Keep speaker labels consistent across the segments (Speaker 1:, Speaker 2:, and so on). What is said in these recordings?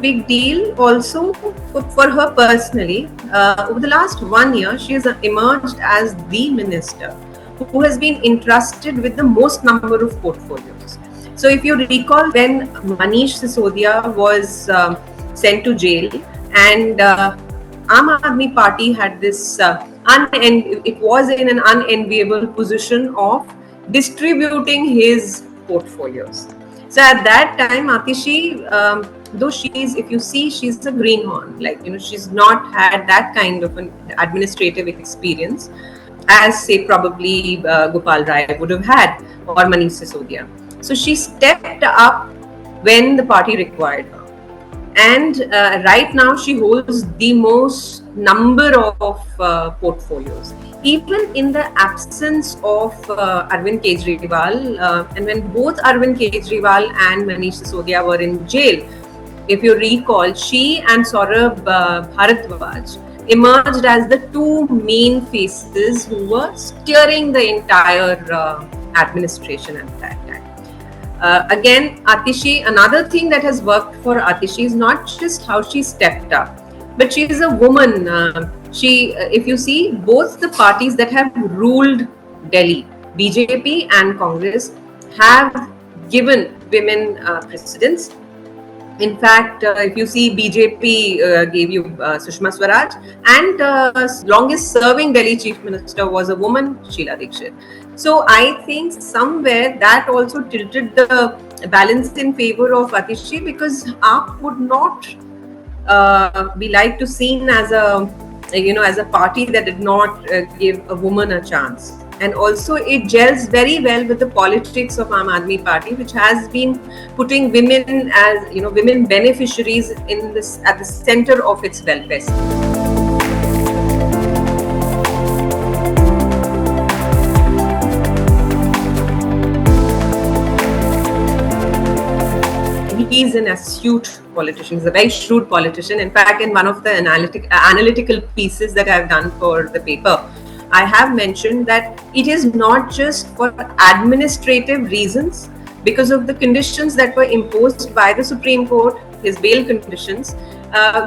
Speaker 1: big deal also for her personally. Over the last 1 year, she has emerged as the minister who has been entrusted with the most number of portfolios. So if you recall, when Manish Sisodia was sent to jail, and Aam Aadmi Party had this it was in an unenviable position of distributing his portfolios. So at that time, Atishi, though if you see, she's a greenhorn. She's not had that kind of an administrative experience as, say, probably Gopal Rai would have had, or Manish Sisodia. So she stepped up when the party required her. And right now she holds the most number of portfolios. Even in the absence of Arvind Kejriwal, and when both Arvind Kejriwal and Manish Sisodia were in jail, if you recall, she and Saurabh Bharadwaj emerged as the two main faces who were steering the entire administration at that time. Again, Atishi, another thing that has worked for Atishi is not just how she stepped up, but she is a woman. If you see, both the parties that have ruled Delhi, BJP and Congress, have given women precedence. In fact, if you see, BJP gave you Sushma Swaraj, and longest serving Delhi Chief Minister was a woman, Sheila Dikshit. So I think somewhere that also tilted the balance in favor of Atishi, because AAP would not be like to seen as a party that did not give a woman a chance. And also it gels very well with the politics of Aam Aadmi Party, which has been putting women as women beneficiaries at the center of its welfare. He's an astute politician. He's a very shrewd politician. In fact, in one of the analytical pieces that I've done for the paper, I have mentioned that it is not just for administrative reasons, because of the conditions that were imposed by the Supreme Court, his bail conditions,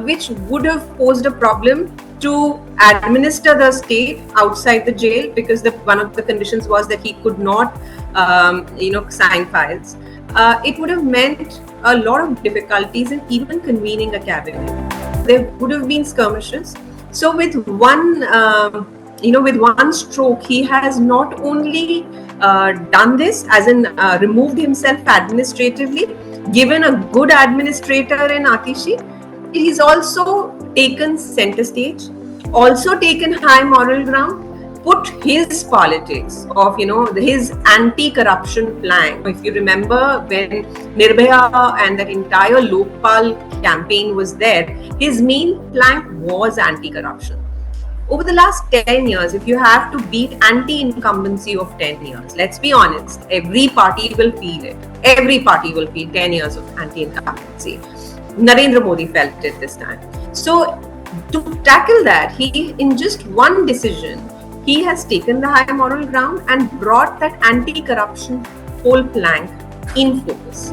Speaker 1: which would have posed a problem to administer the state outside the jail, because one of the conditions was that he could not, sign files. It would have meant a lot of difficulties in even convening a cabinet. There would have been skirmishes. So with one stroke, he has not only done this, as in removed himself administratively, given a good administrator in Atishi. He's also taken center stage, also taken high moral ground, put his politics of his anti-corruption plan. If you remember, when Nirbhaya and that entire Lokpal campaign was there, his main plank was anti-corruption. Over the last 10 years, if you have to beat anti-incumbency of 10 years, let's be honest, every party will feel it. Every party will feel 10 years of anti-incumbency. Narendra Modi felt it this time. So to tackle that, in just one decision, he has taken the high moral ground and brought that anti-corruption whole plank in focus.